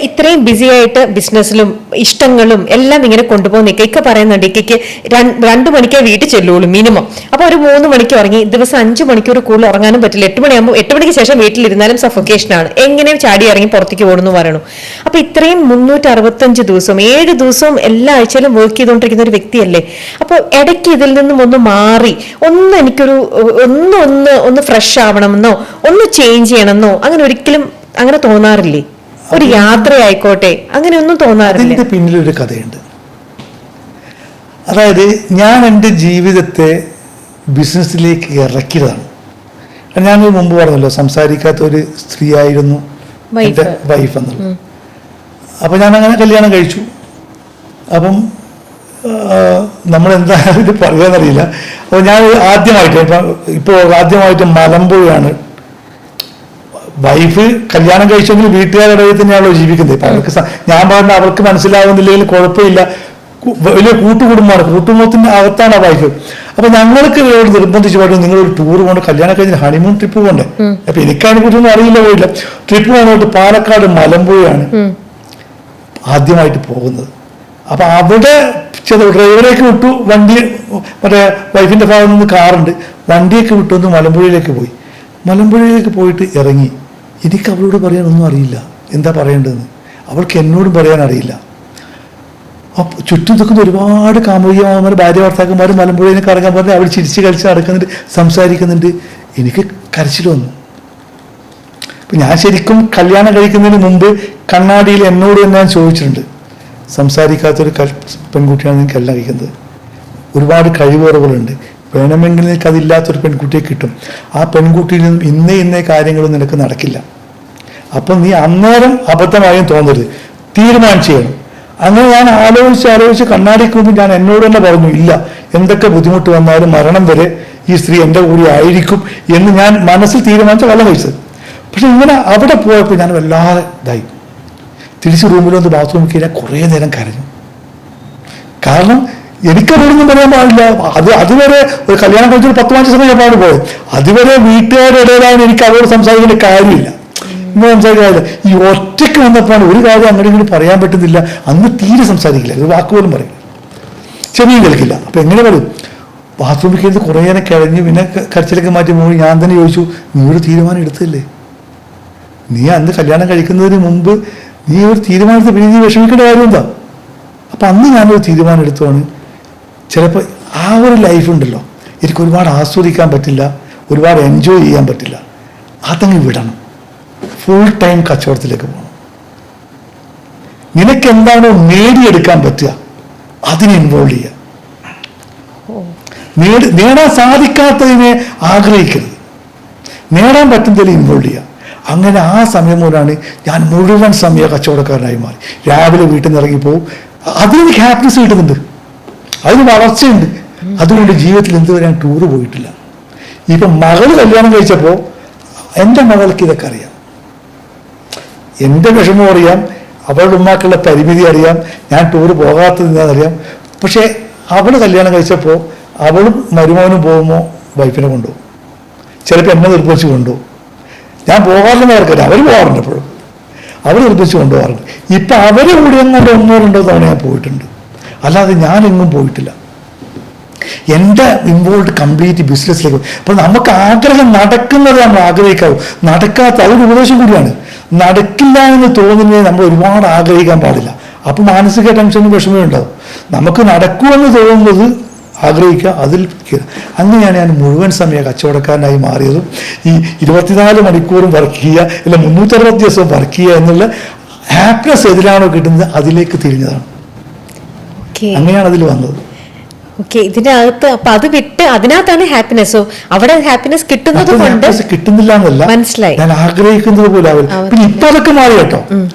ഇത്രയും ബിസി ആയിട്ട് ബിസിനസ്സിലും ഇഷ്ടങ്ങളും എല്ലാം ഇങ്ങനെ കൊണ്ടുപോകുന്ന ഇക്ക പറയുന്നുണ്ട്, ഇക്കയ്ക്ക് 2 മണിക്കേ വീട്ടിൽ ചെല്ലുള്ളൂ മിനിമം. അപ്പൊ ഒരു 3 മണിക്ക് ഉറങ്ങി ദിവസം 5 മണിക്കൂർ കൂടുതൽ ഉറങ്ങാനും പറ്റില്ല. 8 മണിക്ക് ശേഷം വീട്ടിലിരുന്നാലും സഫോക്കേഷനാണ്. എങ്ങനെയും ചാടി ഇറങ്ങി പുറത്തേക്ക് ഓടുന്നു പറയണു. അപ്പൊ ഇത്രയും 365 ദിവസവും 7 ദിവസവും എല്ലാ ആഴ്ചയിലും വർക്ക് ചെയ്തുകൊണ്ടിരിക്കുന്ന ഒരു വ്യക്തിയല്ലേ. അപ്പൊ ഇടയ്ക്ക് ഇതിൽ നിന്നും ഒന്ന് മാറി എനിക്കൊരു ഒന്ന് ഫ്രഷ് ആവണമെന്നോ ഒന്ന് ചേഞ്ച് ചെയ്യണമെന്നോ അങ്ങനെ ഒരിക്കലും അങ്ങനെ തോന്നാറില്ലേ? ഒരു യാത്രയായിക്കോട്ടെ അങ്ങനെ ഒന്നും തോന്നാറില്ല? അതിന്റെ പിന്നിലൊരു കഥയുണ്ട്. അതായത് ഞാൻ എൻ്റെ ജീവിതത്തെ ബിസിനസ്സിലേക്ക് ഇറക്കിയതാണ്. ഞാൻ മുമ്പ് പറഞ്ഞല്ലോ, സംസാരിക്കാത്ത ഒരു സ്ത്രീ ആയിരുന്നു എൻ്റെ വൈഫ് എന്നുള്ളത്. അപ്പം ഞാൻ അങ്ങനെ കല്യാണം കഴിച്ചു. അപ്പം നമ്മളെന്താ ഇത് പറയാന്നറിയില്ല. അപ്പോൾ ഞാൻ ആദ്യമായിട്ട് മലമ്പുഴയാണ്. വൈഫ് കല്യാണം കഴിച്ചെങ്കിൽ വീട്ടുകാരുടെ തന്നെയാണല്ലോ ജീവിക്കുന്നത്. ഇപ്പം അവർക്ക് ഞാൻ പറഞ്ഞ അവർക്ക് മനസ്സിലാവുന്നില്ലെങ്കിൽ കുഴപ്പമില്ല, വലിയ കൂട്ടുകുടുംബമാണ്, കൂട്ടുകുടുംബത്തിൻ്റെ അകത്താണ് ആ വൈഫ്. അപ്പൊ ഞങ്ങൾക്ക് നിർബന്ധിച്ച് പറഞ്ഞു, നിങ്ങളൊരു ടൂർ പോകണ്ട, കല്യാണം കഴിഞ്ഞ് ഹണിമൂൺ ട്രിപ്പ് പോകണ്ടേ. അപ്പൊ എനിക്കതിനെ കുറിച്ചൊന്നും അറിയില്ല, പോയില്ല. ട്രിപ്പ് പോകാനായിട്ട് പാലക്കാട് മലമ്പുഴയാണ് ആദ്യമായിട്ട് പോകുന്നത്. അപ്പൊ അവിടെ ഡ്രൈവറേക്ക് വിട്ടു, വണ്ടി മറ്റേ വൈഫിന്റെ ഭാഗത്ത് നിന്ന് കാറുണ്ട്, വണ്ടിയൊക്കെ വിട്ടൊന്ന് മലമ്പുഴയിലേക്ക് പോയി. മലമ്പുഴയിലേക്ക് പോയിട്ട് ഇറങ്ങി. എനിക്ക് അവളോട് പറയാനൊന്നും അറിയില്ല, എന്താ പറയേണ്ടതെന്ന്. അവൾക്ക് എന്നോടും പറയാൻ അറിയില്ല. അപ്പോൾ ചുറ്റും നിൽക്കുന്ന ഒരുപാട് കാമുകിമാർ, ഭാര്യ ഭർത്താക്കന്മാർ മലമ്പുഴയിലേക്ക് ഇറങ്ങാൻ പറഞ്ഞ് അവർ ചിരിച്ച് കളിച്ച് നടക്കുന്നുണ്ട്, സംസാരിക്കുന്നുണ്ട്. എനിക്ക് കരച്ചിൽ വന്നു. അപ്പം ഞാൻ ശരിക്കും കല്യാണം കഴിക്കുന്നതിന് മുമ്പ് കണ്ണാടിയിൽ എന്നോട് തന്നെ ഞാൻ ചോദിച്ചിട്ടുണ്ട്, സംസാരിക്കാത്തൊരു പെൺകുട്ടിയാണ് എനിക്ക് കല്യാണം കഴിക്കുന്നത്, ഒരുപാട് കഴിവുകളുണ്ട്, വേണമെങ്കിൽ നിനക്ക് അതില്ലാത്തൊരു പെൺകുട്ടിയെ കിട്ടും, ആ പെൺകുട്ടിയിൽ നിന്നും ഇന്നേ കാര്യങ്ങളും നിനക്ക് നടക്കില്ല. അപ്പം നീ അന്നേരം അബദ്ധമായും തോന്നരുത്, തീരുമാനം ചെയ്യണം. അങ്ങനെ ഞാൻ ആലോചിച്ച് കണ്ണാടിക്ക് മുമ്പ് ഞാൻ എന്നോട് തന്നെ പറഞ്ഞു, ഇല്ല, എന്തൊക്കെ ബുദ്ധിമുട്ട് വന്നാലും മരണം വരെ ഈ സ്ത്രീ എൻ്റെ കൂടെ ആയിരിക്കും എന്ന് ഞാൻ മനസ്സിൽ തീരുമാനിച്ച കല്യാണം കഴിച്ചത്. പക്ഷെ ഇങ്ങനെ അവിടെ പോയപ്പോൾ ഞാൻ വല്ലാതെ ഇതായി. തിരിച്ച് റൂമിലൊന്ന് ബാത്റൂമിൽ കയറിയാൽ കുറേ നേരം കരഞ്ഞു. കാരണം എനിക്കതൊന്നും പറയാൻ പാടില്ല. അതുവരെ ഒരു കല്യാണം കഴിച്ചൊരു 10 സമയം പാട് പോയത്. അതുവരെ വീട്ടുകാരുടെ ഇടയിലാണ് എനിക്ക് അവരോട് സംസാരിക്കേണ്ട കാര്യമില്ല, സംസാരിക്കാറില്ല. ഈ ഒറ്റയ്ക്ക് വന്നപ്പോഴാണ് ഒരു കാര്യം അങ്ങനെ ഇങ്ങനെ പറയാൻ പറ്റുന്നില്ല. അന്ന് തീരെ സംസാരിക്കില്ല, ഒരു വാക്കുപോലും പറയില്ല, ചെവിയും കേൾക്കില്ല. അപ്പൊ എങ്ങനെ പറയും? ബാത്റൂമിൽ കയറി കുറേ നേരം കഴിഞ്ഞ് പിന്നെ കരച്ചിലൊക്കെ മാറ്റി പോയി. ഞാൻ തന്നെ ചോദിച്ചു, നീ ഒരു തീരുമാനം എടുത്തില്ലേ? നീ അന്ന് കല്യാണം കഴിക്കുന്നതിന് മുമ്പ് നീ ഒരു തീരുമാനത്തിൽ പിന്നെ നീ വിഷമിക്കേണ്ട കാര്യം എന്താ? അപ്പം അന്ന് ഞാനൊരു തീരുമാനം എടുത്തോണ്, ചിലപ്പോൾ ആ ഒരു ലൈഫ് ഉണ്ടല്ലോ, എനിക്ക് ഒരുപാട് ആസ്വദിക്കാൻ പറ്റില്ല, ഒരുപാട് എൻജോയ് ചെയ്യാൻ പറ്റില്ല, അതങ്ങ് വിടണം, ഫുൾ ടൈം കച്ചവടത്തിലേക്ക് പോകണം. നിനക്ക് എന്താണോ നേടിയെടുക്കാൻ പറ്റുക അതിനെ ഇൻവോൾവ് ചെയ്യുക. നേടാൻ സാധിക്കാത്തതിനെ ആഗ്രഹിക്കരുത്, നേടാൻ പറ്റുന്നതിൽ ഇൻവോൾവ് ചെയ്യുക. അങ്ങനെ ആ സമയം മുതലാണ് ഞാൻ മുഴുവൻ സമയ കച്ചവടക്കാരനായി മാറി. രാവിലെ വീട്ടിൽ നിന്ന് ഇറങ്ങിപ്പോവും. അതിനെനിക്ക് ഹാപ്പിനെസ് കിട്ടുന്നുണ്ട്, അതിന് വളർച്ചയുണ്ട്. അതുകൊണ്ട് ജീവിതത്തിൽ എന്തുവരെ ഞാൻ ടൂറ് പോയിട്ടില്ല. ഇപ്പം മകള് കല്യാണം കഴിച്ചപ്പോൾ എൻ്റെ മകൾക്ക് ഇതൊക്കെ അറിയാം, എൻ്റെ വിഷമം അറിയാം, അവളുടെ ഉമ്മാക്കുള്ള പരിമിതി അറിയാം, ഞാൻ ടൂറ് പോകാത്തത് എന്താണെന്നറിയാം. പക്ഷേ അവൾ കല്യാണം കഴിച്ചപ്പോൾ അവളും മരുമോനും പോകുമ്പോൾ വൈഫിനെ കൊണ്ടുപോകും, ചിലപ്പോൾ എന്നെ നിർബന്ധിച്ച് കൊണ്ടുപോകും. ഞാൻ പോകാറില്ലെന്ന് അവർക്കറിയാം, അവർ പോകാറുണ്ട്, എപ്പോഴും അവർ നിർബന്ധിച്ച് കൊണ്ടുപോകാറുണ്ട്. ഇപ്പം അവരെ കൂടി എങ്ങോട്ട് 1-2 തവണ ഞാൻ പോയിട്ടുണ്ട്, അല്ലാതെ ഞാനെങ്ങും പോയിട്ടില്ല. എൻ്റെ ഇൻവോൾവ് കംപ്ലീറ്റ് ബിസിനസ്സിലേക്ക്. അപ്പം നമുക്ക് ആഗ്രഹം നടക്കുന്നത് നമ്മൾ ആഗ്രഹിക്കാവും, നടക്കാത്ത അതൊരു ഉപദേശം കൂടിയാണ്. നടക്കില്ല എന്ന് തോന്നുന്നത് നമ്മൾ ഒരുപാട് ആഗ്രഹിക്കാൻ പാടില്ല. അപ്പം മാനസിക ടെൻഷനും വിഷമവും ഉണ്ടാവും. നമുക്ക് നടക്കുമെന്ന് തോന്നുന്നത് ആഗ്രഹിക്കുക, അതിൽ അങ്ങനെയാണ് ഞാൻ മുഴുവൻ സമയ കച്ചവടക്കാരനായി മാറിയതും. ഈ 24 മണിക്കൂറും വർക്ക് ചെയ്യുക, അല്ല 360 ദിവസവും വർക്ക് ചെയ്യുക എന്നുള്ള ഹാപ്പിനെസ് എതിലാണോ കിട്ടുന്നത് അതിലേക്ക് തിരിഞ്ഞതാണ്. അങ്ങനെയാണ് അതിൽ വന്നത്. ഇതിനകത്ത് അപ്പൊ അത് വിട്ട് അതിനകത്താണ് ഹാപ്പിനെസ്സോ, അവിടെ ഹാപ്പിനെസ് കിട്ടുന്നത് കൊണ്ട് കിട്ടുന്നില്ല എന്നല്ല, മനസ്സിലായി, ഞാൻ ആഗ്രഹിക്കുന്നത് പോലെ ആവില്ല. പിന്നെ ഇപ്പൊ അതൊക്കെ മാറി കേട്ടോ.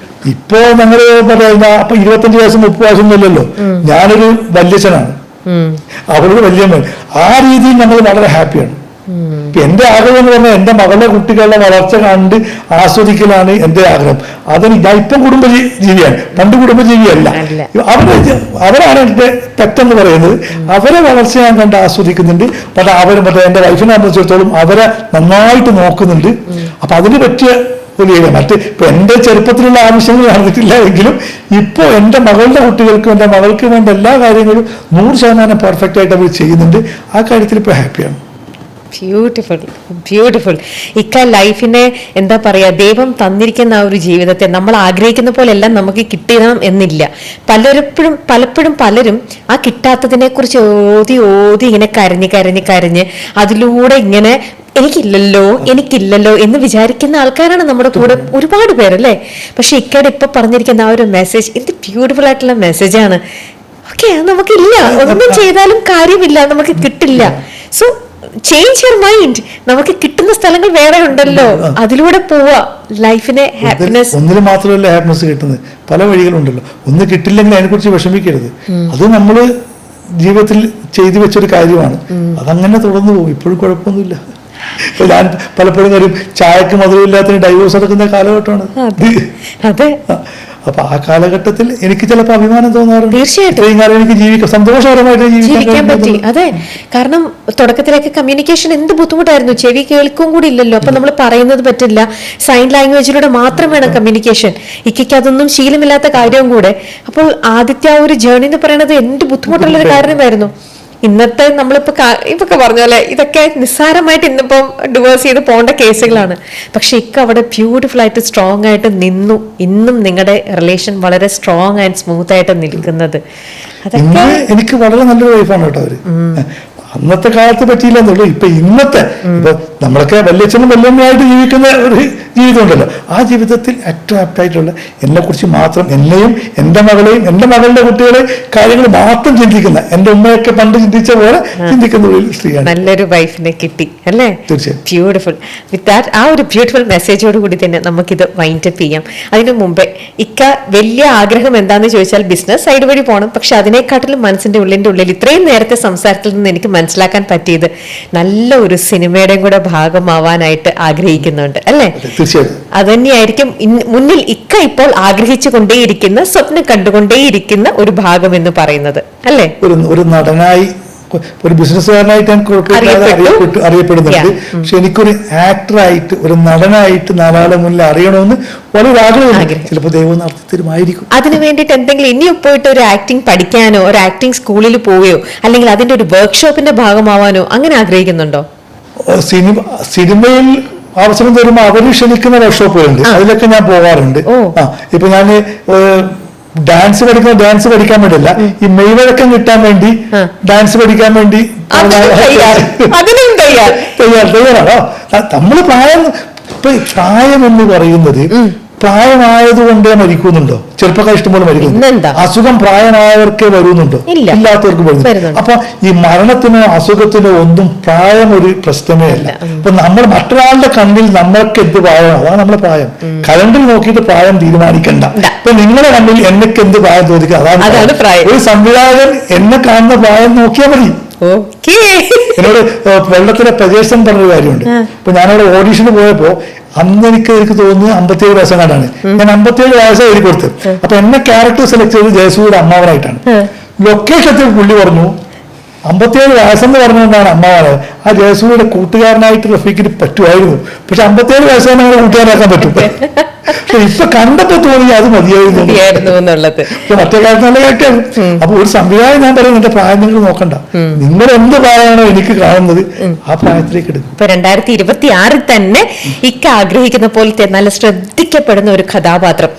ഇപ്പോ ഞങ്ങള് പറയുന്ന അപ്പൊ 25 വയസ്സും 30 വയസ്സൊന്നും ഇല്ലല്ലോ. ഞാനൊരു വല്യച്ഛനാണ്, അവരുടെ വല്യമ്മ. ആ രീതിയിൽ ഞങ്ങൾ വളരെ ഹാപ്പിയാണ്. എന്റെ ആഗ്രഹം എന്ന് പറഞ്ഞാൽ എന്റെ മകളുടെ കുട്ടികളുടെ വളർച്ച കണ്ട് ആസ്വദിക്കലാണ് എന്റെ ആഗ്രഹം. അതിന് ഞാൻ ഇപ്പം കുടുംബജീവിയാണ്, പണ്ട് കുടുംബജീവിയല്ല. അവരാണ് എന്റെ തെറ്റെന്ന് പറയുന്നത്. അവരെ വളർച്ച ഞാൻ കണ്ട് ആസ്വദിക്കുന്നുണ്ട്. പക്ഷെ എന്റെ വൈഫിനെ സംബന്ധിച്ചിടത്തോളം അവരെ നന്നായിട്ട് നോക്കുന്നുണ്ട്. അപ്പൊ അതിന് പറ്റിയ ഒരു ഏരിയ. ഇപ്പൊ എൻ്റെ ചെറുപ്പത്തിലുള്ള ആവശ്യങ്ങൾ നടന്നിട്ടില്ല എങ്കിലും ഇപ്പോൾ എൻ്റെ മകളുടെ കുട്ടികൾക്കും എൻ്റെ മകൾക്കും വേണ്ട എല്ലാ കാര്യങ്ങളും 100% പെർഫെക്റ്റ് ആയിട്ട് അവർ ചെയ്യുന്നുണ്ട്. ആ കാര്യത്തിൽ ഇപ്പോൾ ഹാപ്പിയാണ്. Beautiful beautiful. ഇക്ക ലൈഫിനെ എന്താ പറയാ, ദൈവം തന്നിരിക്കുന്ന ആ ഒരു ജീവിതത്തെ നമ്മൾ ആഗ്രഹിക്കുന്ന പോലെ എല്ലാം നമുക്ക് കിട്ടണം എന്നില്ല. പലപ്പോഴും പലരും ആ കിട്ടാത്തതിനെ കുറിച്ച് ഓതി ഇങ്ങനെ കരഞ്ഞ് അതിലൂടെ ഇങ്ങനെ എനിക്കില്ലല്ലോ എന്ന് വിചാരിക്കുന്ന ആൾക്കാരാണ് നമ്മുടെ കൂടെ ഒരുപാട് പേരല്ലേ. പക്ഷെ ഇക്കയുടെ ഇപ്പൊ പറഞ്ഞിരിക്കുന്ന ആ ഒരു മെസ്സേജ് എന്ത് ബ്യൂട്ടിഫുൾ ആയിട്ടുള്ള മെസ്സേജാണ്. ഓക്കെ, നമുക്കില്ല, ഒന്നും ചെയ്താലും കാര്യമില്ല, നമുക്ക് കിട്ടില്ല. So change your mind. നമുക്ക് കിട്ടുന്ന സ്ഥലങ്ങൾ വേറെ ഉണ്ടല്ലോ, അതിലൂടെ പോവാ. ലൈഫിനെ ഹാപ്പിനെസ് ഒന്നിൽ മാത്രമല്ല ഹാപ്പിനെസ് കിട്ടുന്നത്, പല വഴികളുണ്ടല്ലോ. ഒന്ന് കിട്ടില്ലെങ്കിൽ അതിനെക്കുറിച്ച് വിഷമിക്കരുത്. അത് നമ്മള് ജീവിതത്തിൽ ചെയ്തു വെച്ചൊരു കാര്യമാണ്, അതങ്ങനെ തുടർന്നു പോകും. ഇപ്പോഴും കുഴപ്പമൊന്നുമില്ല. ഇപ്പൊ ഞാൻ പലപ്പോഴും ഒരു ചായക്ക് മധുരമില്ലാത്തതിന് ഡൈവോഴ്സ് എടുക്കുന്ന കാലഘട്ടമാണ്. അപ്പൊ ആ കാലഘട്ടത്തിൽ എനിക്ക് ചിലപ്പോൾ അഭിമാനം തോന്നാറുണ്ട്. തീർച്ചയായിട്ടും എനിക്ക് ജീവിക്കാം, സന്തോഷകരമായിട്ട് ജീവിക്കാൻ പറ്റി. അതെ, കാരണം തുടക്കത്തിലേക്ക് കമ്മ്യൂണിക്കേഷൻ എന്ത് ബുദ്ധിമുട്ടായിരുന്നു. ചെവി കേൾക്കും കൂടി ഇല്ലല്ലോ, അപ്പൊ നമ്മൾ പറയുന്നത് പറ്റില്ല, സൈൻ ലാംഗ്വേജിലൂടെ മാത്രം വേണം കമ്മ്യൂണിക്കേഷൻ. ഇക്കയ്ക്ക് അതൊന്നും ശീലമില്ലാത്ത കാര്യവും കൂടെ. അപ്പോൾ ആദ്യത്തെ ആ ഒരു ജേർണി എന്ന് പറയുന്നത് എന്ത് ബുദ്ധിമുട്ടുള്ളൊരു കാര്യമായിരുന്നു. ഇന്നത്തെ ഇപ്പൊക്കെ പറഞ്ഞ പോലെ ഇതൊക്കെ നിസ്സാരമായിട്ട് ഇന്നിപ്പം ഡിവോഴ്സ് ചെയ്ത് പോകേണ്ട കേസുകളാണ്. പക്ഷെ ഇക്ക അവിടെ ബ്യൂട്ടിഫുൾ ആയിട്ട് സ്ട്രോങ് ആയിട്ട് നിന്നു. ഇന്നും നിങ്ങളുടെ റിലേഷൻ വളരെ സ്ട്രോങ് ആൻഡ് സ്മൂത്ത് ആയിട്ട് നിൽക്കുന്നത് അതൊക്കെ എനിക്ക് വളരെ നല്ലൊരു വൈഫാണ് കേട്ടോ അവര്. അന്നത്തെ കാലത്ത് പറ്റിയില്ല എന്നുള്ളൂ. ഇന്നത്തെ ഇപ്പൊ നമ്മളൊക്കെ വല്യച്ഛനും വല്യമ്മയായിട്ട് ജീവിക്കുന്ന ഒരു ജീവിതം ഉണ്ടല്ലോ, ആ ജീവിതത്തിൽ ഏറ്റവും ആപ്റ്റായിട്ടുള്ള എന്നെ കുറിച്ച് മാത്രം, എന്നെയും എൻ്റെ മകളെയും എൻ്റെ മകളുടെ കുട്ടികളെ കാര്യങ്ങൾ മാത്രം ചിന്തിക്കുന്ന, എൻ്റെ ഉമ്മയൊക്കെ പണ്ട് ചിന്തിച്ച പോലെ ചിന്തിക്കുന്ന ഒരു സ്ത്രീയാണ്. നല്ലൊരു വൈഫിനെ കിട്ടി അല്ലേ? തീർച്ചയായും. ബ്യൂട്ടിഫുൾ. വിത്ത് ദാറ്റ് ആ ഒരു ബ്യൂട്ടിഫുൾ മെസ്സേജോട് കൂടി തന്നെ നമുക്കിത് വൈൻഡ് അപ്പ് ചെയ്യാം. അതിനു മുമ്പേ ഇക്ക വലിയ ആഗ്രഹം എന്താന്ന് ചോദിച്ചാൽ ബിസിനസ് സൈഡ് വഴി പോകണം. പക്ഷെ അതിനെക്കാട്ടിലും മനസ്സിന്റെ ഉള്ളിൽ ഇത്രയും നേരത്തെ സംസാരത്തിൽ നിന്ന് എനിക്ക് മനസ്സിലാക്കാൻ പറ്റിയത് നല്ല ഒരു സിനിമയുടെയും കൂടെ ഭാഗമാവാനായിട്ട് ആഗ്രഹിക്കുന്നുണ്ട് അല്ലേ? അതുതന്നെയായിരിക്കും മുന്നിൽ ഇക്ക ഇപ്പോൾ ആഗ്രഹിച്ചു കൊണ്ടേയിരിക്കുന്ന, സ്വപ്നം കണ്ടുകൊണ്ടേയിരിക്കുന്ന ഒരു ഭാഗം എന്ന് പറയുന്നത് അല്ലേ? ഒരു നടനായി, ഒരു ബിസിനസ്സുകാരനായിട്ട് ഞാൻ അറിയപ്പെടുന്നുണ്ട്. പക്ഷെ എനിക്കൊരു ആക്ടറായിട്ട്, ഒരു നടനായിട്ട് നാലാളെ മുന്നിൽ അറിയണമെന്ന് വളരെ ആഗ്രഹമുണ്ട്. ചിലപ്പോൾ ദൈവം നടത്തിത്തരുമായിരിക്കും. അതിന് വേണ്ടിയിട്ട് എന്തെങ്കിലും ഇനി പോയിട്ട് ഒരു ആക്ടിങ് പഠിക്കാനോ ഒരു ആക്ടിങ് സ്കൂളിൽ പോവുകയോ അല്ലെങ്കിൽ അതിന്റെ ഒരു വർക്ക്ഷോപ്പിന്റെ ഭാഗമാവാനോ അങ്ങനെ ആഗ്രഹിക്കുന്നുണ്ടോ? സിനിമയിൽ അവസരം തരുമ്പോൾ അവര് ക്ഷണിക്കുന്ന വർക്ക്ഷോപ്പുകളുണ്ട്, അതിലൊക്കെ ഞാൻ പോകാറുണ്ട്. ഇപ്പൊ ഞാൻ ഡാൻസ് പഠിക്കാൻ വേണ്ടിയല്ല, ഈ മെയ്വഴക്കം കിട്ടാൻ വേണ്ടി ഡാൻസ് പഠിക്കാൻ വേണ്ടി തയ്യാറാണോ? നമ്മള് പ്രായം എന്ന് പറയുന്നത് പ്രായമായതുകൊണ്ടേ മരിക്കുന്നുണ്ടോ? ചെറുപ്പക്കാർ ഇഷ്ടംപോലെ മരിക്കുന്നു. അസുഖം പ്രായമായവർക്കേ വരുന്നുണ്ടോ? ഇല്ലാത്തവർക്ക് വരുന്നു. അപ്പൊ ഈ മരണത്തിനോ അസുഖത്തിനോ ഒന്നും പ്രായം ഒരു പ്രശ്നമേ അല്ല. അപ്പൊ നമ്മൾ മറ്റൊരാളുടെ കണ്ണിൽ നമ്മൾക്ക് എന്ത് പ്രായമാണ്, അതാണ് നമ്മുടെ പ്രായം. കലണ്ടറിൽ നോക്കിയിട്ട് പ്രായം തീരുമാനിക്കണ്ട. ഇപ്പൊ നിങ്ങളുടെ കണ്ണിൽ എന്നൊക്കെ എന്ത് പ്രായം തോന്നിക്കുക, അതാണ് പ്രായം. ഒരു സംവിധായകൻ എന്നെ കാണുന്ന പ്രായം നോക്കിയാൽ മതി. എന്നോട് വെള്ളത്തിലെ പ്രദേശം പറഞ്ഞൊരു കാര്യമുണ്ട്. ഇപ്പൊ ഞാനവിടെ ഓഡീഷന് പോയപ്പോ അന്ന് എനിക്ക് തോന്നുന്നു 57 വയസ്സം കണ്ടാണ്. ഞാൻ 57 വയസ്സ് എഴുതി കൊടുത്ത്. അപ്പൊ എന്നെ ക്യാരക്ടർ സെലക്ട് ചെയ്ത് ജയസൂരിയുടെ അമ്മാവനായിട്ടാണ്. ലൊക്കേഷത്തിൽ പുള്ളി പറഞ്ഞു 57 വയസ്സെന്ന് പറഞ്ഞുകൊണ്ടാണ് അമ്മാവനായത്. ആ ജയസൂരിയുടെ കൂട്ടുകാരനായിട്ട് റഫീഖിന് പറ്റുമായിരുന്നു. പക്ഷെ 57 വയസ്സ് തന്നെ അങ്ങനെ കൂട്ടുകാരനാക്കാൻ പറ്റും. ഇപ്പൊ കണ്ടപ്പോ തോന്നി അത് മതിയായിരുന്നു എന്നുള്ളത്. മറ്റേ കാലത്ത് നല്ല കേട്ടാണ്. അപ്പൊ ഒരു സംവിധാനം ഞാൻ പറയുന്നത് എന്റെ പ്രായം നിങ്ങൾ നോക്കണ്ട, നിങ്ങൾ എന്ത് പ്രായമാണോ എനിക്ക് കാണുന്നത് ആ പ്രായത്തിലേക്ക് എടുക്കും. ഇപ്പൊ 2026 തന്നെ ഇക്ക ആഗ്രഹിക്കുന്ന പോലത്തെ നല്ല ശ്രദ്ധിക്കപ്പെടുന്ന ഒരു കഥാപാത്രം,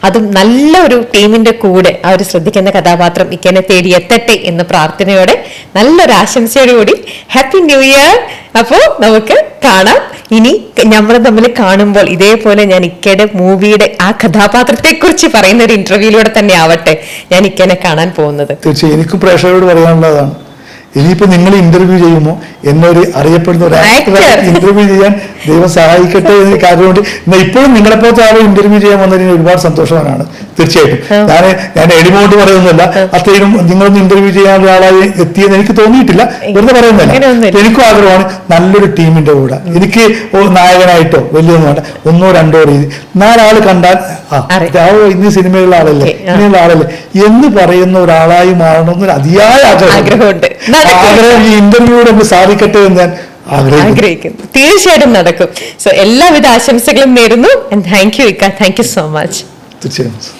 അതും നല്ല ഒരു ടീമിന്റെ കൂടെ ആ ഒരു ശ്രദ്ധിക്കുന്ന കഥാപാത്രം ഇക്കനെ തേടി എത്തട്ടെ എന്ന പ്രാർത്ഥനയോടെ, നല്ലൊരു ആശംസയോടുകൂടി ഹാപ്പി ന്യൂ ഇയർ. അപ്പോ നമുക്ക് കാണാം. ഇനി നമ്മൾ തമ്മിൽ കാണുമ്പോൾ ഇതേപോലെ ഞാൻ ഇക്കയുടെ മൂവിയുടെ ആ കഥാപാത്രത്തെ കുറിച്ച് പറയുന്ന ഒരു ഇന്റർവ്യൂയിലൂടെ തന്നെ ആവട്ടെ ഞാൻ ഇക്കനെ കാണാൻ പോകുന്നത്. തീർച്ചയായും എനിക്കും പ്രേക്ഷകരോട് പറയാനുള്ളതാണ്, ഇനിയിപ്പോ നിങ്ങൾ ഇന്റർവ്യൂ ചെയ്യുമ്പോൾ എന്നൊരു അറിയപ്പെടുന്ന ഒരു ഇന്റർവ്യൂ ചെയ്യാൻ ദൈവം സഹായിക്കട്ടെ എന്ന് കാര്യമുണ്ട്. ഇപ്പോഴും നിങ്ങളെപ്പോഴത്തെ ആളും ഇന്റർവ്യൂ ചെയ്യാൻ വന്നതിന് ഒരുപാട് സന്തോഷവാനാണ്. തീർച്ചയായിട്ടും ഞാൻ എളിമോട്ട് പറയുന്നില്ല, അത്രയും നിങ്ങളൊന്ന് ഇന്റർവ്യൂ ചെയ്യാനുള്ള ആളായി എത്തിയെന്ന് എനിക്ക് തോന്നിയിട്ടില്ല, വെറുതെ പറയുന്നില്ല. എനിക്കും ആഗ്രഹമാണ് നല്ലൊരു ടീമിന്റെ കൂടെ. എനിക്ക് നായകനായിട്ടോ വലിയൊന്നും വേണ്ട, 1 or 2 രീതി 4 ആള് കണ്ടാൽ ഇന്ന് സിനിമയുള്ള ആളല്ലേ, ഇങ്ങനെയുള്ള ആളല്ലേ എന്ന് പറയുന്ന ഒരാളായി മാറണമെന്നൊരു അതിയായ ആഗ്രഹമുണ്ട്. ആഗ്രഹം ഈ ഇന്റർവ്യൂടെ സാധിക്കട്ടെ എന്ന് ഞാൻ ആഗ്രഹിക്കുന്നു. തീർച്ചയായിട്ടും നടക്കും. സോ എല്ലാവിധ ആശംസകളും നേരുന്നു. താങ്ക് യു ഇക്ക, താങ്ക് യു സോ മച്ച്. തീർച്ചയായും.